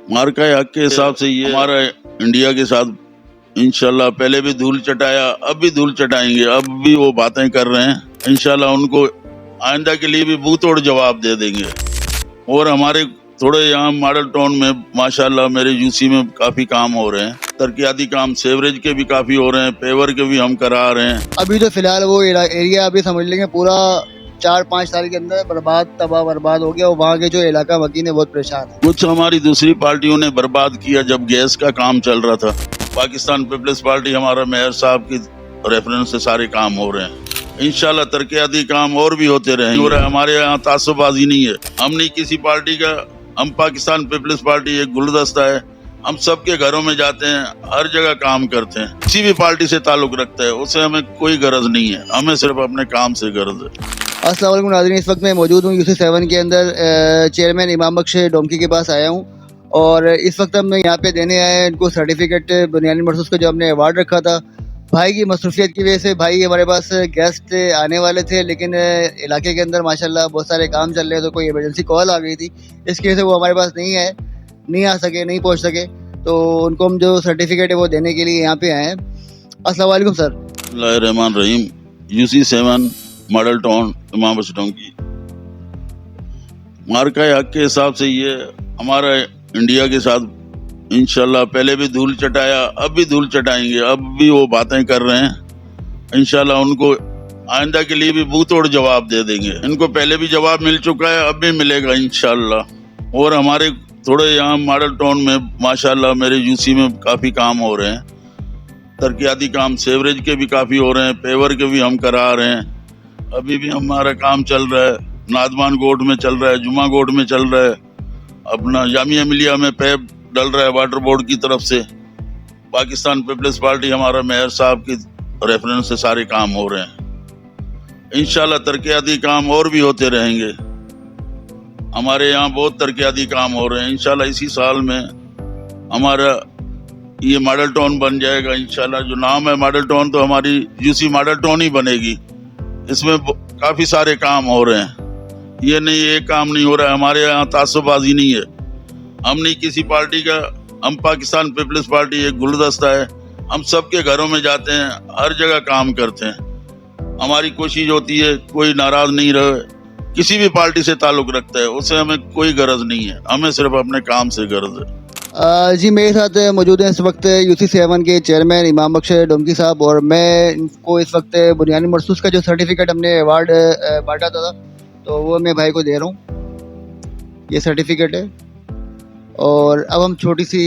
मार्का हक के हिसाब से ये हमारा इंडिया के साथ इंशाल्लाह पहले भी धूल चटाया, अब भी धूल चटाएंगे, अब भी वो बातें कर रहे हैं। इंशाल्लाह उनको आइंदा के लिए भी मुंह तोड़ जवाब दे देंगे। और हमारे थोड़े यहाँ मॉडल टाउन में माशाल्लाह मेरे यूसी में काफी काम हो रहे हैं, तरक्याती काम सेवरेज के भी काफी हो रहे हैं, पेवर के भी हम करा रहे हैं। अभी तो फिलहाल वो एरिया अभी समझ लेंगे पूरा 4-5 साल के अंदर तबाह बर्बाद हो गया, और वहाँ के जो इलाका वकील है बहुत परेशान है। कुछ हमारी दूसरी पार्टियों ने बर्बाद किया जब गैस का काम चल रहा था। पाकिस्तान पीपल्स पार्टी हमारा मेयर साहब की रेफरेंस से सारे काम हो रहे हैं। इंशाल्लाह तरक्याती काम और भी होते रहेंगे। हमारे यहाँ तासुबाजी नहीं है, हम नहीं किसी पार्टी का, हम पाकिस्तान पीपल्स पार्टी एक गुलदस्ता है, हम सबके घरों में जाते हैं, हर जगह काम करते हैं। किसी भी पार्टी से ताल्लुक रखता है उससे हमें कोई गरज नहीं है, हमें सिर्फ अपने काम से गरज है। अस्सलाम वालेकुम नाज़रीन, इस वक्त मैं मौजूद हूँ यूसी 7 के अंदर चेयरमैन इमाम बख्श डोमकी के पास आया हूँ, और इस वक्त हम यहाँ पे देने आए हैं इनको सर्टिफिकेट बुनियादी मरसूस का जो हमने अवार्ड रखा था। भाई की मसरूफियत की वजह से भाई हमारे पास गेस्ट आने वाले थे, लेकिन इलाके के अंदर माशाल्लाह बहुत सारे काम चल रहे थे, तो कोई इमरजेंसी कॉल आ गई थी, इसकी वजह से वो हमारे पास नहीं आ सके, नहीं पहुँच सके, तो उनको हम जो सर्टिफिकेट है वो देने के लिए यहाँ पे आए हैं। अस्सलाम वालेकुम सर। बिस्मिल्लाहिर्रहमानिर्रहीम। रहीम यूसी 7 मॉडल टाउन इमाम बख्श डोमकी। मार्का हक के हिसाब से ये हमारा इंडिया के साथ इंशाल्लाह पहले भी धूल चटाया, अब भी धूल चटाएंगे, अब भी वो बातें कर रहे हैं। इंशाल्लाह उनको आइंदा के लिए भी मुंह तोड़ जवाब दे देंगे। इनको पहले भी जवाब मिल चुका है, अब भी मिलेगा इंशाल्लाह। और हमारे थोड़े यहाँ मॉडल टाउन में माशाल्लाह मेरे यूसी में काफी काम हो रहे हैं, तरक्याती काम सेवरेज के भी काफी हो रहे हैं, पेवर के भी हम करा रहे हैं। अभी भी हमारा काम चल रहा है, नादमान गोड में चल रहा है, जुमा गोड में चल रहा है, अपना जामिया मिलिया में पैप डल रहा है वाटर बोर्ड की तरफ से। पाकिस्तान पीपल्स पार्टी हमारा मेयर साहब की रेफरेंस से सारे काम हो रहे हैं। इंशाल्लाह तरक्याती काम और भी होते रहेंगे। हमारे यहाँ बहुत तरक्याती काम हो रहे हैं। इंशाल्लाह इसी साल में हमारा ये मॉडल टाउन बन जाएगा इंशाल्लाह। जो नाम है मॉडल टाउन, तो हमारी यूसी मॉडल टाउन ही बनेगी। इसमें काफी सारे काम हो रहे हैं, ये नहीं एक काम नहीं हो रहा है। हमारे यहाँ तासुबाजी नहीं है, हम नहीं किसी पार्टी का, हम पाकिस्तान पीपल्स पार्टी एक गुलदस्ता है, हम सबके घरों में जाते हैं, हर जगह काम करते हैं। हमारी कोशिश होती है कोई नाराज नहीं रहे, किसी भी पार्टी से ताल्लुक रखता है उससे हमें कोई गरज नहीं है, हमें सिर्फ अपने काम से गरज है। जी मेरे साथ मौजूद हैं इस वक्त यूसी 7 के चेयरमैन इमाम बख्श डोमकी साहब, और मैं इनको इस वक्त बुनियादी मरसूस का जो सर्टिफिकेट हमने अवार्ड बांटा था तो वो मैं भाई को दे रहा हूँ। ये सर्टिफिकेट है, और अब हम छोटी सी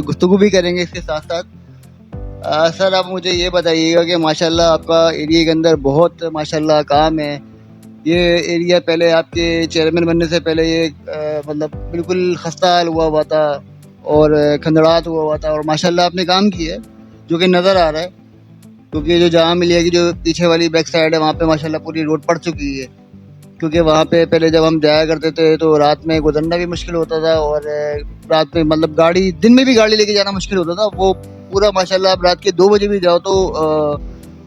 गुफ्तगू भी करेंगे इसके साथ साथ। सर आप मुझे ये बताइएगा कि माशाल्लाह आपका एरिया के अंदर बहुत माशाल्लाह काम है। ये एरिया पहले आपके चेयरमैन बनने से पहले ये मतलब बिल्कुल खस्ता हाल हुआ था और खंडरात हुआ था, और माशाल्लाह आपने काम किया है जो कि नज़र आ रहा है, क्योंकि जो जहाँ मिलिया की जो पीछे वाली बैक साइड है वहाँ पे माशाल्लाह पूरी रोड पड़ चुकी है। क्योंकि वहाँ पे पहले जब हम जाया करते थे तो रात में गुजरना भी मुश्किल होता था, और रात में मतलब गाड़ी, दिन में भी गाड़ी लेके जाना मुश्किल होता था। वो पूरा माशाल्लाह आप रात के 2 बजे भी जाओ तो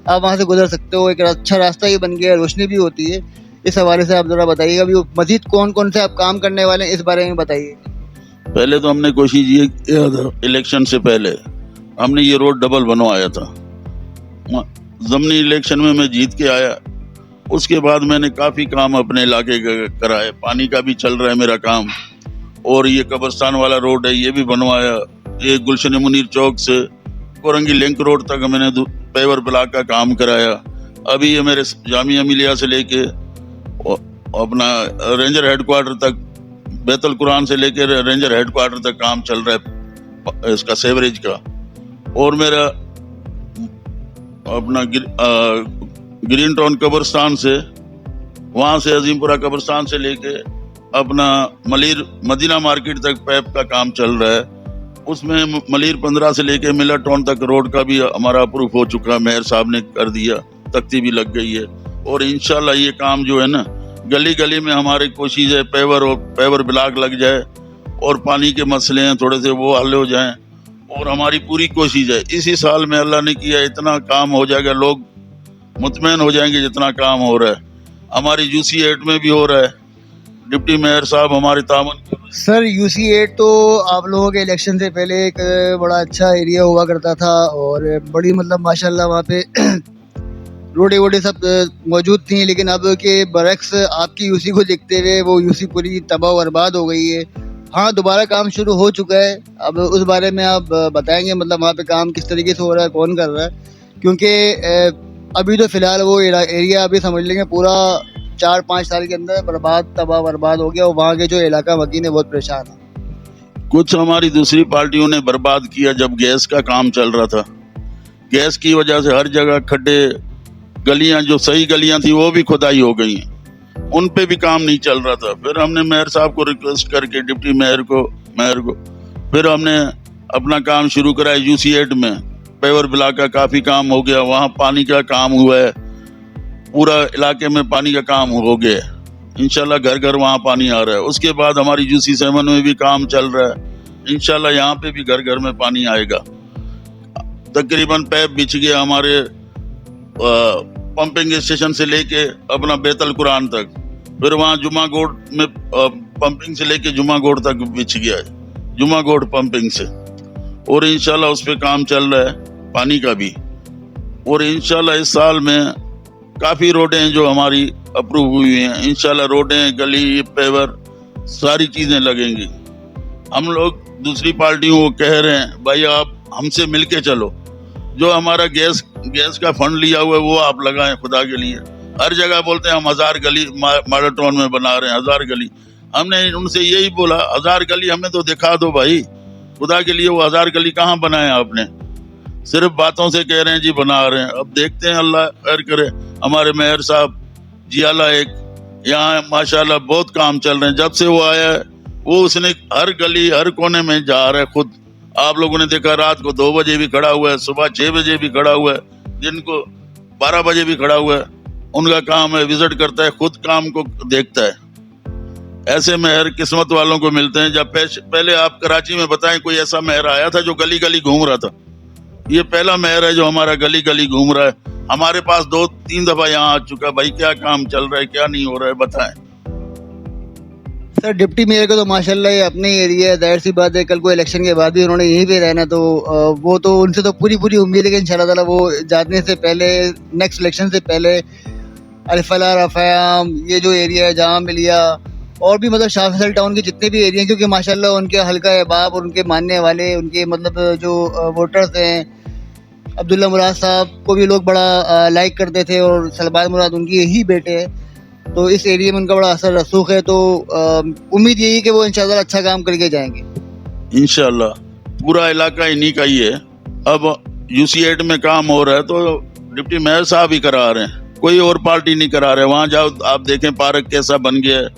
आप वहाँ से गुजर सकते हो, एक अच्छा रास्ता ही बन गया, रोशनी भी होती है। इस हवाले से आप ज़रा बताइएगा अभी मज़ीद कौन कौन से आप काम करने वाले हैं, इस बारे में बताइए। पहले तो हमने कोशिश ये किया था, इलेक्शन से पहले हमने ये रोड डबल बनवाया था। ज़मीनी इलेक्शन में मैं जीत के आया, उसके बाद मैंने काफ़ी काम अपने इलाके का कराए। पानी का भी चल रहा है मेरा काम, और ये कब्रस्तान वाला रोड है ये भी बनवाया। ये गुलशन मुनीर चौक से कोरंगी लिंक रोड तक मैंने पेवर ब्लॉक का काम कराया। अभी ये मेरे जामिया मिलिया से लेके अपना रेंजर हेडक्वार्टर तक, बैतुल कुरान से लेके रेंजर हेडक्वार्टर तक काम चल रहा है इसका सेवरेज का। और मेरा अपना ग्रीन टाउन कब्रस्तान से, वहाँ से अजीमपुरा कब्रस्तान से लेके अपना मलीर मदीना मार्केट तक पैप का काम चल रहा है। उसमें मलीर 15 से लेके मिलर टाउन तक रोड का भी हमारा अप्रूव हो चुका, मेयर साहब ने कर दिया, तख्ती भी लग गई है। और इंशाल्लाह ये काम जो है ना, गली गली में हमारी कोशिश है पेवर ब्लॉक लग जाए, और पानी के मसले हैं थोड़े से वो हल हो जाएं, और हमारी पूरी कोशिश है इसी साल में अल्लाह ने किया इतना काम हो जाएगा, लोग मुतमईन हो जाएंगे जितना काम हो रहा है। हमारी यूसी 8 में भी हो रहा है, डिप्टी मेयर साहब हमारे तावन कर रहे हैं। सर UC8 तो आप लोगों के इलेक्शन से पहले एक बड़ा अच्छा एरिया हुआ करता था और बड़ी मतलब माशाल्लाह वहाँ पे रोडे वोडे सब मौजूद थी, लेकिन अब के बरक्स आपकी UC को देखते हुए वो UC पूरी तबाह बर्बाद हो गई है। हाँ, दोबारा काम शुरू हो चुका है, अब उस बारे में आप बताएंगे मतलब वहाँ पे काम किस तरीके से हो रहा है, कौन कर रहा है? क्योंकि अभी तो फ़िलहाल वो एरिया अभी समझ लेंगे पूरा 4-5 साल के अंदर तबाह बर्बाद हो गया और वहाँ के जो इलाका वकील है बहुत परेशान है। कुछ हमारी दूसरी पार्टियों ने बर्बाद किया जब गैस का काम चल रहा था। गैस की वजह से हर जगह खड्डे, गलियां जो सही गलियां थी वो भी खुदाई हो गई हैं, उन पे भी काम नहीं चल रहा था। फिर हमने मेयर साहब को रिक्वेस्ट करके डिप्टी मेयर को फिर हमने अपना काम शुरू कराया। UC8 में पेवर ब्लॉक का काफ़ी काम हो गया, वहाँ पानी का काम हुआ है, पूरा इलाके में पानी का काम हो गया है। इंशाल्लाह घर घर वहाँ पानी आ रहा है। उसके बाद हमारी UC7 में भी काम चल रहा है, इंशाल्लाह यहाँ पे भी घर घर में पानी आएगा। तकरीबन पैप बिछ गया हमारे पंपिंग स्टेशन से लेके अपना बेतल कुरान तक, फिर वहाँ जुमा गोड़ में पंपिंग से लेके जुमा गोड़ तक बिछ गया है, जुमा गोड़ पंपिंग से। और इंशाल्लाह उस पर काम चल रहा है पानी का भी। और इंशाल्लाह इस साल में काफ़ी रोडें जो हमारी अप्रूव हुई हैं, इंशाल्लाह रोडें, गली, पेवर सारी चीज़ें लगेंगी। हम लोग दूसरी पार्टियों को कह रहे हैं भाई आप हमसे मिल के चलो, जो हमारा गैस का फंड लिया हुआ है वो आप लगाएं खुदा के लिए। हर जगह बोलते हैं हम 1000 गली मॉडल टाउन में बना रहे हैं, 1000 गली। हमने उनसे यही बोला 1000 गली हमें तो दिखा दो भाई, खुदा के लिए वो 1000 गली कहाँ बनाए आपने? सिर्फ बातों से कह रहे हैं जी बना रहे हैं। अब देखते हैं, अल्लाह खैर करे। हमारे मेयर साहब जियाला एक यहाँ माशाल्लाह बहुत काम चल रहे हैं। जब से वो आया है वो उसने हर गली हर कोने में जा रहा है खुद। आप लोगों ने देखा रात को 2 बजे भी खड़ा हुआ है, सुबह 6 बजे भी खड़ा हुआ है, दिन को 12 बजे भी खड़ा हुआ है। उनका काम है, विजिट करता है, खुद काम को देखता है। ऐसे मेयर किस्मत वालों को मिलते हैं। जब पहले आप कराची में बताएं कोई ऐसा मेयर आया था जो गली गली घूम रहा था? ये पहला मेयर है जो हमारा गली गली घूम रहा है। हमारे पास 2-3 दफा यहाँ आ चुका। भाई क्या काम चल रहा है, क्या नहीं हो रहा है, बताएं। सर डिप्टी मेयर का तो माशाल्लाह ये अपने एरिया है, जाहिर सी बात है कल को इलेक्शन के बाद भी उन्होंने यहीं पे रहना, तो वो तो उनसे तो पूरी उम्मीद है कि इंशाल्लाह ताला वो जाने से पहले, नेक्स्ट इलेक्शन से पहले अल-फलाह, रफ़ायाम, ये जो एरिया है, जहाँ मिलिया और भी मतलब शाह फैसल टाउन के जितने भी एरिया हैं, क्योंकि माशाल्लाह उनके हल्का अहबाब और उनके मानने वाले, उनके मतलब जो वोटर्स हैं, अब्दुल्ला मुराद साहब को भी लोग बड़ा लाइक करते थे और सलमान मुराद उनके ही बेटे हैं, तो इस एरिया में उनका बड़ा असर रसूख है। तो उम्मीद यही कि वो इंशाल्लाह अच्छा काम करके जाएंगे। इंशाल्लाह पूरा इलाका इन्हीं का ही है। अब UC8 में काम हो रहा है तो डिप्टी मेयर साहब ही करा रहे हैं, कोई और पार्टी नहीं करा रहे। वहाँ जाओ आप देखें पार्क कैसा बन गया है,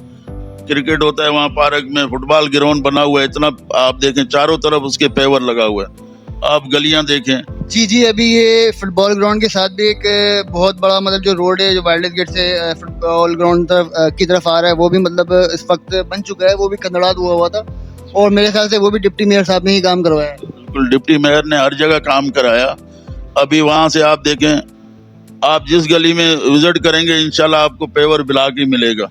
क्रिकेट होता है वहाँ पार्क में, फुटबॉल ग्राउंड बना हुआ है इतना, आप देखें चारों तरफ उसके पेवर लगा हुआ है। आप गलियां देखें। जी अभी ये फुटबॉल ग्राउंड के साथ भी एक बहुत बड़ा मतलब जो रोड है जो वायरलेस गेट से फुटबॉल ग्राउंड की तरफ आ रहा है, वो भी मतलब इस वक्त बन चुका है, वो भी कंदड़ात हुआ था और मेरे ख्याल से वो भी डिप्टी मेयर साहब ने ही काम करवाया है। बिल्कुल, डिप्टी मेयर ने हर जगह काम कराया। अभी वहाँ से आप देखें, आप जिस गली में विजिट करेंगे इंशाल्लाह आपको पेवर ब्लॉक ही मिलेगा।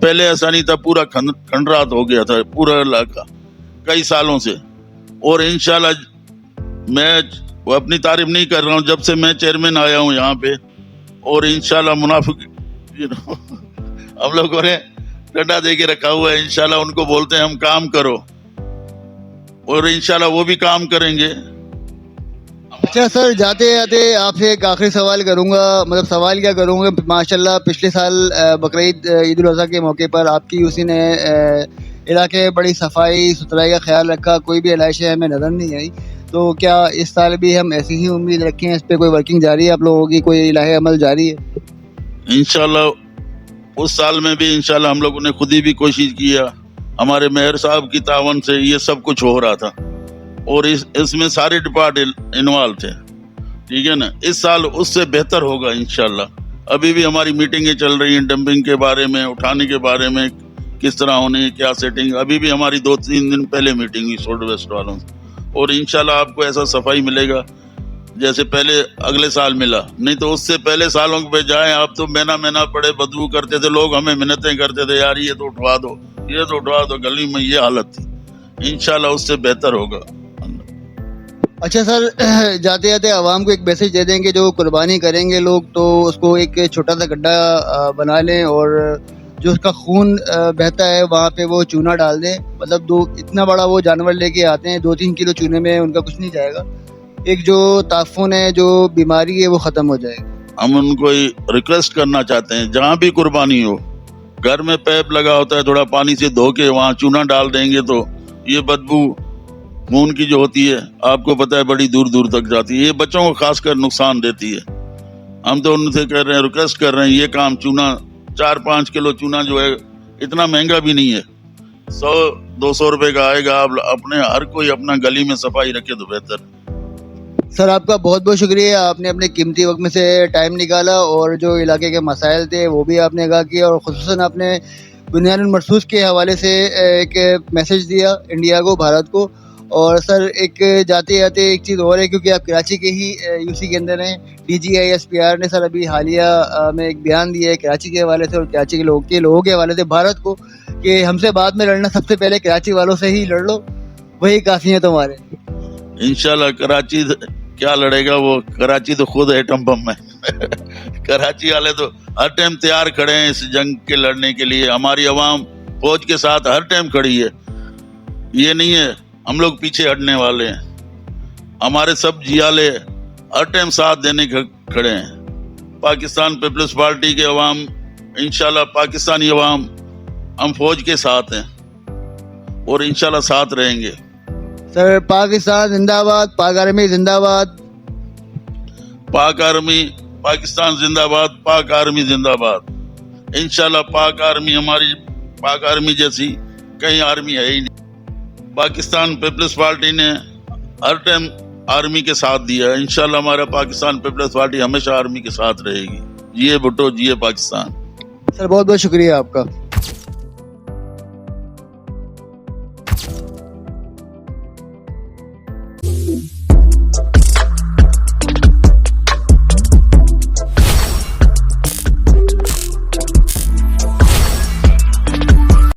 पहले ऐसा नहीं था, पूरा खंडरात हो गया था पूरा इलाका कई सालों से। और इंशाल्लाह मैं वो अपनी तारीफ नहीं कर रहा हूँ, जब से मैं चेयरमैन आया हूँ यहाँ पे, और इंशाल्लाह मुनाफिक हम लोगों ने डंडा दे के रखा हुआ है। इंशाल्लाह उनको बोलते हैं हम काम करो और इंशाल्लाह वो भी काम करेंगे। अच्छा सर, जाते जाते आपसे एक आखिरी सवाल करूंगा, मतलब सवाल क्या करूंगा, माशाल्लाह पिछले साल बकरीद ईद उल अज़हा के मौके पर आपकी UC ने इलाके में बड़ी सफाई सुथराई का ख्याल रखा, कोई भी एलाइशें हमें नज़र नहीं आई। तो क्या इस साल भी हम ऐसी ही उम्मीद रखें, इस पर कोई वर्किंग जारी है आप लोगों की, कोई इलाही अमल जारी है? इंशाल्लाह उस साल में भी इंशाल्लाह हम लोगों ने खुद ही भी कोशिश किया, हमारे मेयर साहब की तावन से ये सब कुछ हो रहा था और इसमें सारे डिपार्टमेंट इन्वॉल्व थे, ठीक है ना। इस साल उससे बेहतर होगा इंशाल्लाह। अभी भी हमारी मीटिंगें चल रही हैं डंपिंग के बारे में, उठाने के बारे में, किस तरह होने, क्या सेटिंग। अभी भी हमारी 2-3 दिन पहले मीटिंग हुई सोल्ड वेस्ट वालों से, और इंशाल्लाह आपको ऐसा सफाई मिलेगा जैसे पहले अगले साल मिला, नहीं तो उससे पहले सालों पे जाएं आप तो महीना पड़े बदबू करते थे लोग, हमें मिन्नतें करते थे यार ये तो उठवा दो, ये तो उठवा दो, गली में ये हालत थी। इंशाल्लाह उससे बेहतर होगा। अच्छा सर, जाते जाते आवाम को एक मैसेज दे दें कि जो कुर्बानी करेंगे लोग तो उसको एक छोटा सा गड्ढा बना लें और जो उसका खून बहता है वहाँ पे वो चूना डाल दें। मतलब इतना बड़ा वो जानवर लेके आते हैं, 2-3 किलो चूने में उनका कुछ नहीं जाएगा। एक जो ताफुन है, जो बीमारी है वो ख़त्म हो जाएगी। हम उनको रिक्वेस्ट करना चाहते हैं, जहाँ भी कुर्बानी हो, घर में पैप लगा होता है, थोड़ा पानी से धो के वहाँ चूना डाल देंगे तो ये बदबू खून की जो होती है आपको पता है बड़ी दूर दूर तक जाती है, ये बच्चों को खासकर नुकसान देती है। हम तो उनसे कह रहे हैं, रिक्वेस्ट कर रहे हैं, ये काम चूना 4-5 किलो चूना जो है इतना महंगा भी नहीं है, 100-200 रुपए का आएगा। आप अपने हर कोई अपना गली में सफाई रखे तो बेहतर। सर आपका बहुत बहुत शुक्रिया, आपने अपने कीमती वक्त में से टाइम निकाला और जो इलाके के मसाइल थे वो भी आपने आगाह किया और ख़ुसूसन आपने बुनियानुल मरसूस के हवाले से एक मैसेज दिया इंडिया को, भारत को। और सर एक जाते जाते एक चीज़ और है, क्योंकि आप कराची के ही यूसी के अंदर हैं, DGI-SPR ने सर अभी हालिया में एक बयान दिया है कराची के हवाले से और कराची के लोगों के हवाले से भारत को कि हमसे बाद में लड़ना, सबसे पहले कराची वालों से ही लड़ लो, वही काफ़ी है तुम्हारे। इंशाल्लाह कराची क्या लड़ेगा, वो कराची तो खुद एटम बम है। कराची वाले तो हर टाइम तैयार खड़े हैं इस जंग के लड़ने के लिए। हमारी आवाम फौज के साथ हर टाइम खड़ी है, ये नहीं है हम लोग पीछे हटने वाले हैं। हमारे सब जियाले हर टाइम साथ देने खड़े हैं। पाकिस्तान पीपल्स पार्टी के अवाम, इंशाल्लाह पाकिस्तानी अवाम, हम फौज के साथ हैं और इंशाल्लाह साथ रहेंगे। सर पाकिस्तान जिंदाबाद, पाक आर्मी जिंदाबाद, पाक आर्मी, पाकिस्तान जिंदाबाद, पाक आर्मी जिंदाबाद। इंशाल्लाह पाक आर्मी, हमारी पाक आर्मी जैसी कहीं आर्मी है ही नहीं। पाकिस्तान पीपल्स पार्टी ने हर टाइम आर्मी के साथ दिया है, इंशाल्लाह हमारा पाकिस्तान पीपल्स पार्टी हमेशा आर्मी के साथ रहेगी। जिए भुट्टो, जिए पाकिस्तान। सर बहुत बहुत शुक्रिया आपका।